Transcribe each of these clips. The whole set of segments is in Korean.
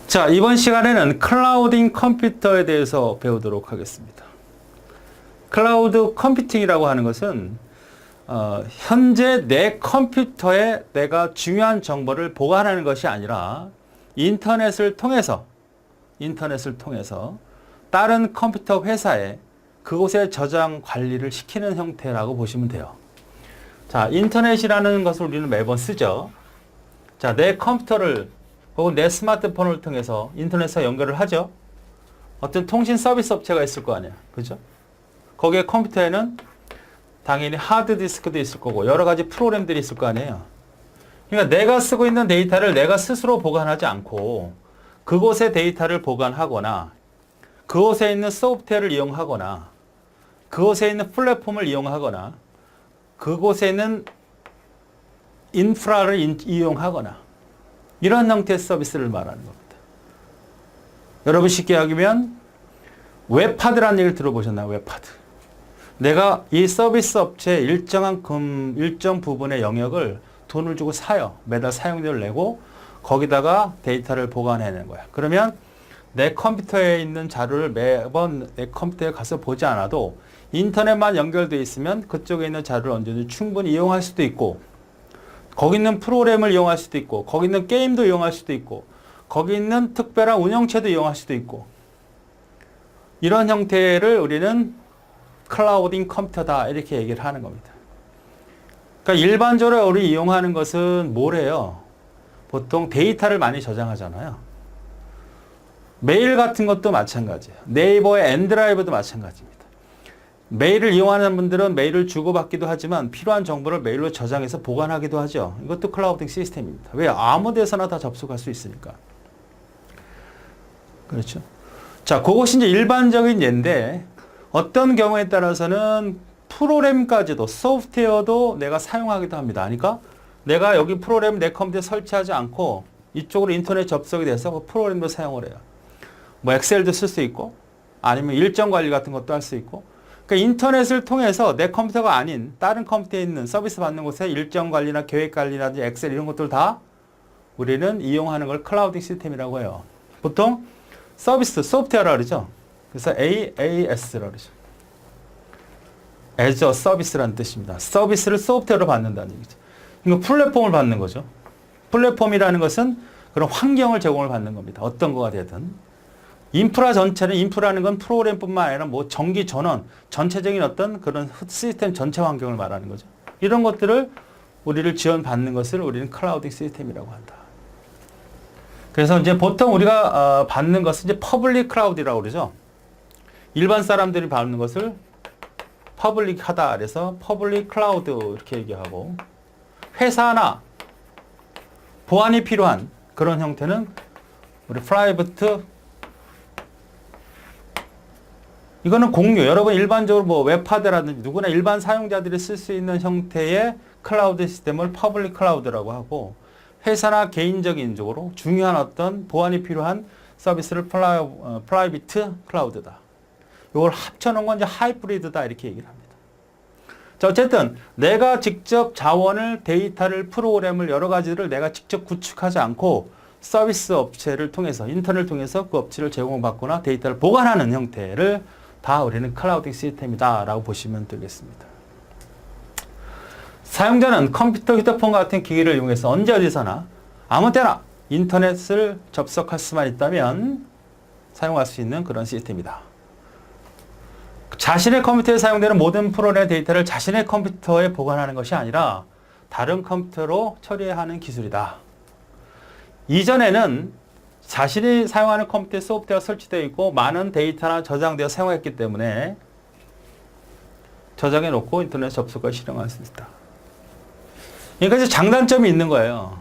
자, 이번 시간에는 클라우딩 컴퓨터에 대해서 배우도록 하겠습니다. 클라우드 컴퓨팅이라고 하는 것은 현재 내 컴퓨터에 내가 중요한 정보를 보관하는 것이 아니라 인터넷을 통해서 다른 컴퓨터 회사에 그곳에 저장 관리를 시키는 형태라고 보시면 돼요. 자, 인터넷이라는 것을 우리는 매번 쓰죠. 자, 내 컴퓨터를 혹은 내 스마트폰을 통해서 인터넷에 연결을 하죠. 어떤 통신 서비스 업체가 있을 거 아니야. 그죠? 거기에 컴퓨터에는 당연히 하드디스크도 있을 거고 여러 가지 프로그램들이 있을 거 아니에요. 그러니까 내가 쓰고 있는 데이터를 내가 스스로 보관하지 않고 그곳에 데이터를 보관하거나 그곳에 있는 소프트웨어를 이용하거나 그곳에 있는 플랫폼을 이용하거나 그곳에 있는 인프라를 이용하거나 이런 형태의 서비스를 말하는 겁니다. 여러분 쉽게 하면 웹하드라는 얘기를 들어보셨나요? 웹하드. 내가 이 서비스 업체의 일정 부분의 영역을 돈을 주고 사요. 매달 사용료를 내고 거기다가 데이터를 보관해내는 거야. 그러면 내 컴퓨터에 있는 자료를 매번 내 컴퓨터에 가서 보지 않아도 인터넷만 연결되어 있으면 그쪽에 있는 자료를 언제든지 충분히 이용할 수도 있고 거기 있는 프로그램을 이용할 수도 있고 거기 있는 게임도 이용할 수도 있고 거기 있는 특별한 운영체도 이용할 수도 있고 이런 형태를 우리는 클라우딩 컴퓨터다 이렇게 얘기를 하는 겁니다. 그러니까 일반적으로 우리 이용하는 것은 뭐래요? 보통 데이터를 많이 저장하잖아요. 메일 같은 것도 마찬가지예요. 네이버의 엔드라이브도 마찬가지입니다. 메일을 이용하는 분들은 메일을 주고받기도 하지만 필요한 정보를 메일로 저장해서 보관하기도 하죠. 이것도 클라우딩 시스템입니다. 왜? 아무 데서나 다 접속할 수 있으니까. 그렇죠? 자, 그것이 이제 일반적인 예인데 어떤 경우에 따라서는 프로그램까지도 소프트웨어도 내가 사용하기도 합니다. 그러니까 내가 여기 프로그램 내 컴퓨터에 설치하지 않고 이쪽으로 인터넷 접속이 돼서 그 프로그램도 사용을 해요. 뭐 엑셀도 쓸 수 있고 아니면 일정 관리 같은 것도 할 수 있고 그러니까 인터넷을 통해서 내 컴퓨터가 아닌 다른 컴퓨터에 있는 서비스 받는 곳에 일정 관리나 계획 관리라든지 엑셀 이런 것들 다 우리는 이용하는 걸 클라우딩 시스템이라고 해요. 보통 서비스, 소프트웨어라 그러죠. 그래서 AAS라고 그러죠. As a Service라는 뜻입니다. 서비스를 소프트웨어로 받는다는 얘기죠. 이거 플랫폼을 받는 거죠. 플랫폼이라는 것은 그런 환경을 제공을 받는 겁니다. 어떤 거가 되든. 인프라 전체는 인프라는 건 프로그램뿐만 아니라 뭐 전기 전원, 전체적인 어떤 그런 시스템 전체 환경을 말하는 거죠. 이런 것들을 우리를 지원받는 것을 우리는 클라우딩 시스템이라고 한다. 그래서 이제 보통 우리가 받는 것은 이제 퍼블릭 클라우드라고 그러죠. 일반 사람들이 받는 것을 퍼블릭하다 그래서 퍼블릭 클라우드 이렇게 얘기하고 회사나 보안이 필요한 그런 형태는 우리 프라이버트 이거는 공유. 여러분 일반적으로 뭐 웹하드라든지 누구나 일반 사용자들이 쓸 수 있는 형태의 클라우드 시스템을 퍼블릭 클라우드라고 하고 회사나 개인적인 쪽으로 중요한 어떤 보안이 필요한 서비스를 프라이빗 클라우드다. 이걸 합쳐놓은 건 이제 하이브리드다 이렇게 얘기를 합니다. 자, 어쨌든 내가 직접 자원을 데이터를 프로그램을 여러 가지를 내가 직접 구축하지 않고 서비스 업체를 통해서 인터넷을 통해서 그 업체를 제공받거나 데이터를 보관하는 형태를 다 우리는 클라우딩 시스템이다 라고 보시면 되겠습니다. 사용자는 컴퓨터, 휴대폰 같은 기기를 이용해서 언제 어디서나 아무 때나 인터넷을 접속할 수만 있다면 사용할 수 있는 그런 시스템이다. 자신의 컴퓨터에 사용되는 모든 프로그램 데이터를 자신의 컴퓨터에 보관하는 것이 아니라 다른 컴퓨터로 처리하는 기술이다. 이전에는 자신이 사용하는 컴퓨터에 소프트웨어가 설치되어 있고 많은 데이터나 저장되어 사용했기 때문에 저장해 놓고 인터넷 접속을 실행할 수 있다. 그러니까 이제 장단점이 있는 거예요.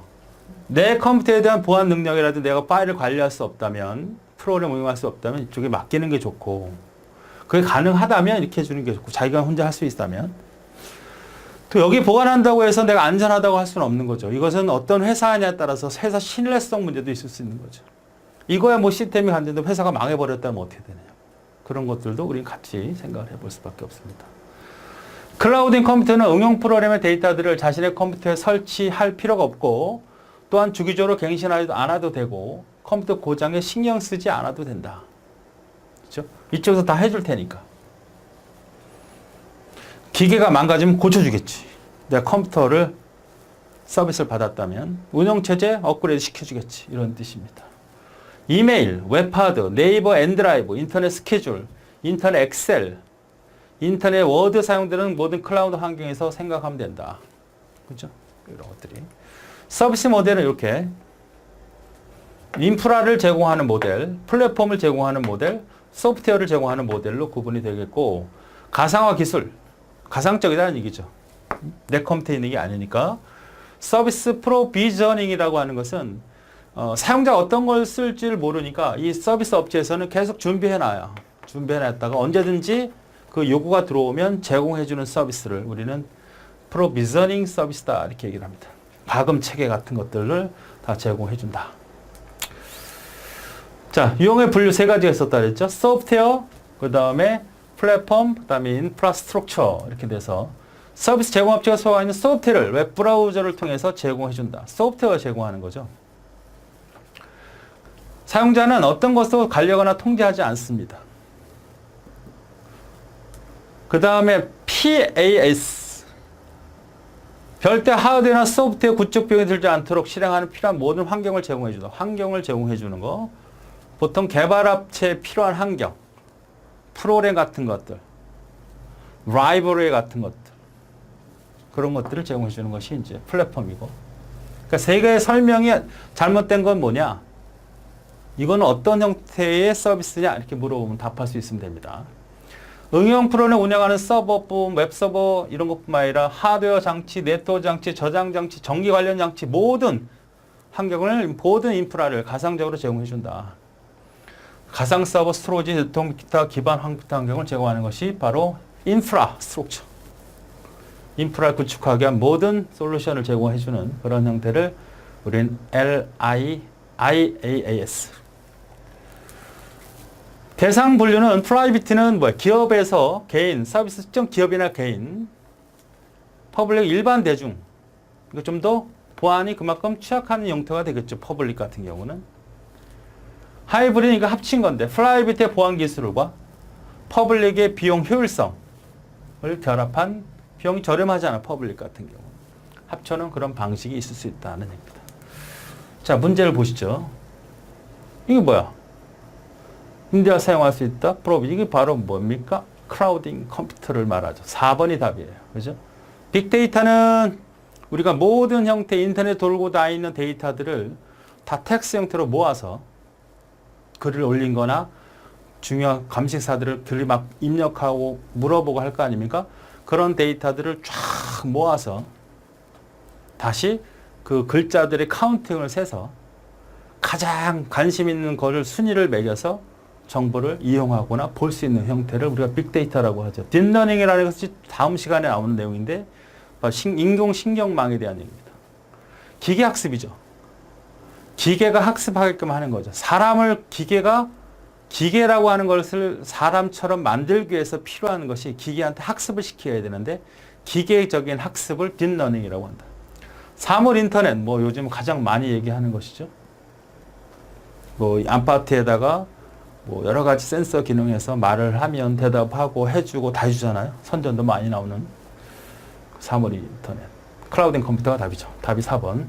내 컴퓨터에 대한 보안 능력이라든지 내가 파일을 관리할 수 없다면 프로그램 운영할 수 없다면 이쪽에 맡기는 게 좋고 그게 가능하다면 이렇게 해주는 게 좋고 자기가 혼자 할 수 있다면 또 여기 보관한다고 해서 내가 안전하다고 할 수는 없는 거죠. 이것은 어떤 회사냐에 따라서 회사 신뢰성 문제도 있을 수 있는 거죠. 이거야 뭐 시스템이 안 되는데 회사가 망해버렸다면 어떻게 되느냐. 그런 것들도 우리는 같이 생각을 해볼 수밖에 없습니다. 클라우딩 컴퓨터는 응용 프로그램의 데이터들을 자신의 컴퓨터에 설치할 필요가 없고 또한 주기적으로 갱신하지 않아도 되고 컴퓨터 고장에 신경 쓰지 않아도 된다. 그렇죠? 이쪽에서 다 해줄 테니까. 기계가 망가지면 고쳐주겠지. 내가 컴퓨터를 서비스를 받았다면 운영체제 업그레이드 시켜주겠지. 이런 뜻입니다. 이메일, 웹하드, 네이버 엔드라이브, 인터넷 스케줄, 인터넷 엑셀, 인터넷 워드 사용되는 모든 클라우드 환경에서 생각하면 된다. 그렇죠? 이런 것들이. 서비스 모델은 이렇게 인프라를 제공하는 모델, 플랫폼을 제공하는 모델, 소프트웨어를 제공하는 모델로 구분이 되겠고, 가상화 기술, 가상적이라는 얘기죠. 내 컴퓨터에 있는 게 아니니까. 서비스 프로비저닝이라고 하는 것은 사용자가 어떤 걸 쓸지를 모르니까 이 서비스 업체에서는 계속 준비해놔요. 준비해놨다가 언제든지 그 요구가 들어오면 제공해주는 서비스를 우리는 프로비저닝 서비스다 이렇게 얘기를 합니다. 과금 체계 같은 것들을 다 제공해준다. 자, 유형의 분류 세 가지가 있었다 그랬죠. 소프트웨어, 그 다음에 플랫폼, 그 다음에 인프라스트럭처 이렇게 돼서 서비스 제공업체가 소화하는 소프트웨어를 웹브라우저를 통해서 제공해준다. 소프트웨어 제공하는 거죠. 사용자는 어떤 것도 관리하거나 통제하지 않습니다. 그 다음에 PaaS 별대 하드웨어나 소프트웨어 구축 비용이 들지 않도록 실행하는 필요한 모든 환경을 제공해준다. 환경을 제공해주는 거. 보통 개발업체에 필요한 환경, 프로그램 같은 것들, 라이브러리 같은 것들, 그런 것들을 제공해 주는 것이 이제 플랫폼이고. 그러니까 세 개의 설명이 잘못된 건 뭐냐? 이건 어떤 형태의 서비스냐? 이렇게 물어보면 답할 수 있으면 됩니다. 응용 프로그램을 운영하는 서버뿐, 웹서버 이런 것뿐만 아니라 하드웨어 장치, 네트워크 장치, 저장 장치, 전기 관련 장치 모든 환경을, 모든 인프라를 가상적으로 제공해 준다. 가상 서버, 스토리지, 유통, 기타 기반 환경을 제공하는 것이 바로 인프라스트럭처. 인프라를 구축하기 위한 모든 솔루션을 제공해주는 그런 형태를 우리는 IaaS. 대상 분류는 프라이빗는 뭐야? 기업에서 개인, 서비스 특정 기업이나 개인, 퍼블릭 일반 대중. 이거 좀 더 보안이 그만큼 취약한 형태가 되겠죠. 퍼블릭 같은 경우는. 하이브리드 이거 합친 건데 프라이빗의 보안 기술과 퍼블릭의 비용 효율성을 결합한 비용이 저렴하잖아. 퍼블릭 같은 경우. 합쳐놓은 그런 방식이 있을 수 있다는 얘기입니다. 자, 문제를 보시죠. 이게 뭐야? 인디아 사용할 수 있다? 프로비. 이게 바로 뭡니까? 크라우딩 컴퓨터를 말하죠. 4번이 답이에요. 그죠? 빅데이터는 우리가 모든 형태 인터넷 돌고 다니는 데이터들을 다 텍스트 형태로 모아서 글을 올린 거나 중요한 감식사들을 글을 막 입력하고 물어보고 할 거 아닙니까? 그런 데이터들을 쫙 모아서 다시 그 글자들의 카운팅을 세서 가장 관심 있는 거를 순위를 매겨서 정보를 이용하거나 볼 수 있는 형태를 우리가 빅데이터라고 하죠. 딥러닝이라는 것이 다음 시간에 나오는 내용인데 인공신경망에 대한 얘기입니다. 기계학습이죠. 기계가 학습하게끔 하는 거죠. 사람을 기계라고 하는 것을 사람처럼 만들기 위해서 필요한 것이 기계한테 학습을 시켜야 되는데 기계적인 학습을 딥러닝이라고 한다. 사물 인터넷, 뭐 요즘 가장 많이 얘기하는 것이죠. 뭐 아파트에다가 뭐 여러 가지 센서 기능에서 말을 하면 대답하고 해주고 다 해주잖아요. 선전도 많이 나오는 사물 인터넷. 클라우딩 컴퓨터가 답이죠. 답이 4번.